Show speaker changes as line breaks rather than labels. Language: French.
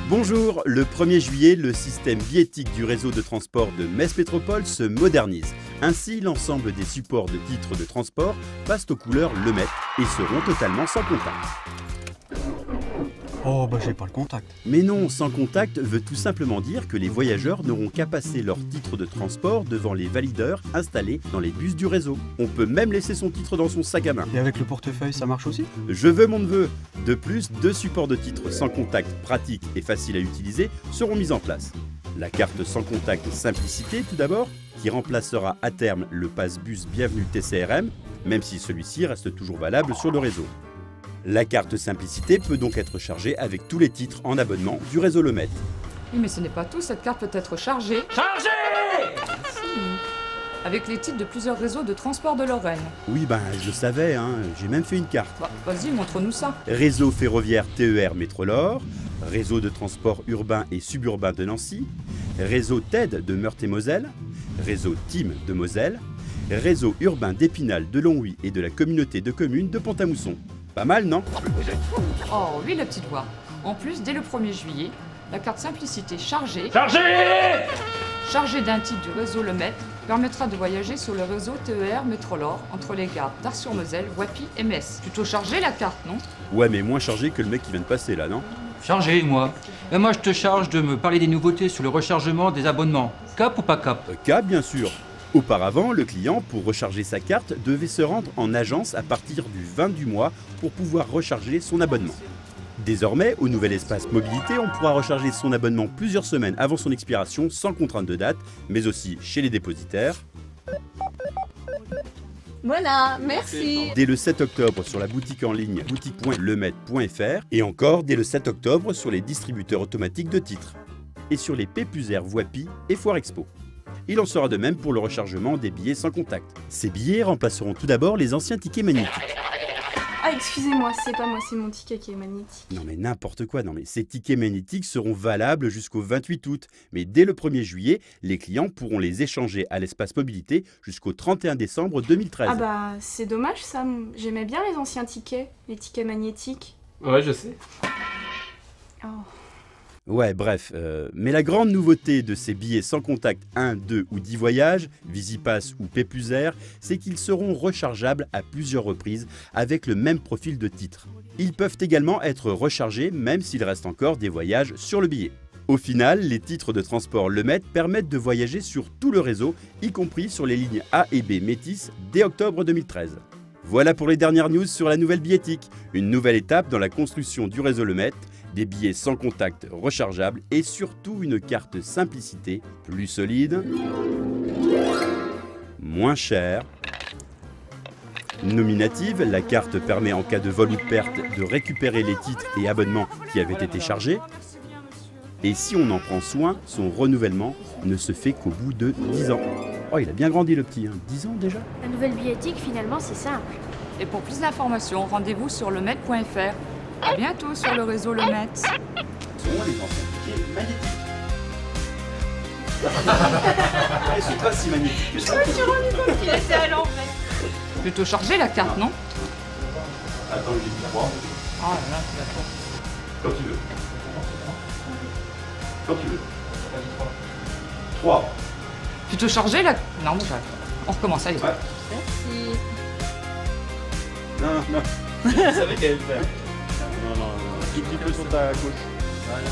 Bonjour, le 1er juillet, le système billettique du réseau de transport de Metz Métropole se modernise. Ainsi, l'ensemble des supports de titres de transport passent aux couleurs Le Met et seront totalement sans contact.
Oh bah j'ai pas le contact.
Mais non, sans contact veut tout simplement dire que les voyageurs n'auront qu'à passer leur titre de transport devant les valideurs installés dans les bus du réseau. On peut même laisser son titre dans son sac à main.
Et avec le portefeuille, ça marche aussi?
Je veux mon neveu. De plus, 2 supports de titres sans contact pratiques et faciles à utiliser seront mis en place. La carte sans contact Simplicité tout d'abord, qui remplacera à terme le passe-bus Bienvenue TCRM, même si celui-ci reste toujours valable sur le réseau. La carte Simplicité peut donc être chargée avec tous les titres en abonnement du réseau Le Met.
Oui, mais ce n'est pas tout, cette carte peut être chargée.
Chargé!
Avec les titres de plusieurs réseaux de transport de Lorraine.
Oui, je le savais, j'ai même fait une carte.
Bah, vas-y, montre-nous ça.
Réseau ferroviaire TER Métrolore, réseau de transport urbain et suburbain de Nancy, réseau TED de Meurthe-et-Moselle, réseau TIM de Moselle, réseau urbain d'Épinal, de Longwy et de la communauté de communes de Pont-à-Mousson. Pas mal, non?
Oh oui, la petite voix. En plus, dès le 1er juillet, la carte Simplicité chargée d'un titre du réseau Le Met permettra de voyager sur le réseau TER Métrolore entre les gares d'Ars-sur-Moselle, Wappy et Metz. Plutôt chargée la carte, non?
Ouais, mais moins chargé que le mec qui vient de passer là, non?
Chargé, moi. Et moi, je te charge de me parler des nouveautés sur le rechargement des abonnements. Cap ou pas cap?
Cap, bien sûr. Auparavant, le client, pour recharger sa carte, devait se rendre en agence à partir du 20 du mois pour pouvoir recharger son abonnement. Désormais, au nouvel espace mobilité, on pourra recharger son abonnement plusieurs semaines avant son expiration sans contrainte de date, mais aussi chez les dépositaires.
Voilà, merci.
Dès le 7 octobre sur la boutique en ligne boutique.lemet.fr et encore dès le 7 octobre sur les distributeurs automatiques de titres et sur les P+R Wappy et Foire Expo. Il en sera de même pour le rechargement des billets sans contact. Ces billets remplaceront tout d'abord les anciens tickets magnétiques.
Ah, excusez-moi, c'est pas moi, c'est mon ticket qui est magnétique.
Non mais n'importe quoi, ces tickets magnétiques seront valables jusqu'au 28 août. Mais dès le 1er juillet, les clients pourront les échanger à l'espace mobilité jusqu'au 31 décembre 2013.
Ah bah, c'est dommage ça, j'aimais bien les anciens tickets, les tickets magnétiques.
Ouais, je sais.
Oh.
Ouais, bref, mais la grande nouveauté de ces billets sans contact 1, 2 ou 10 voyages, Visipass ou P+R, c'est qu'ils seront rechargeables à plusieurs reprises avec le même profil de titre. Ils peuvent également être rechargés même s'il reste encore des voyages sur le billet. Au final, les titres de transport Le Met permettent de voyager sur tout le réseau, y compris sur les lignes A et B Métis dès octobre 2013. Voilà pour les dernières news sur la nouvelle billettique, une nouvelle étape dans la construction du réseau Le Met, des billets sans contact rechargeables et surtout une carte Simplicité plus solide, moins chère. Nominative, la carte permet en cas de vol ou de perte de récupérer les titres et abonnements qui avaient été chargés. Et si on en prend soin, son renouvellement ne se fait qu'au bout de 10 ans. Oh, il a bien grandi le petit, 10 ans déjà.
La nouvelle billettique, finalement, c'est simple.
Et pour plus d'informations, rendez-vous sur lemet.fr. À bientôt sur le réseau Le Met.
Ce sont les anciens tickets magnétiques. Ils sont pas si magnétiques que ça.
Je me suis rendu compte qu'il était à l'envers.
Plutôt chargée la carte, non?
Attends, j'ai dit 3.
Oh là là, c'est d'accord.
Quand tu veux. Quand tu veux. 3.
Plutôt chargée la... Non, bon, j'arrête. On recommence, allez.
Ouais.
Merci.
Non. Je savais qu'elle allait le faire. Non. Un petit peu sur ta gauche. Voilà.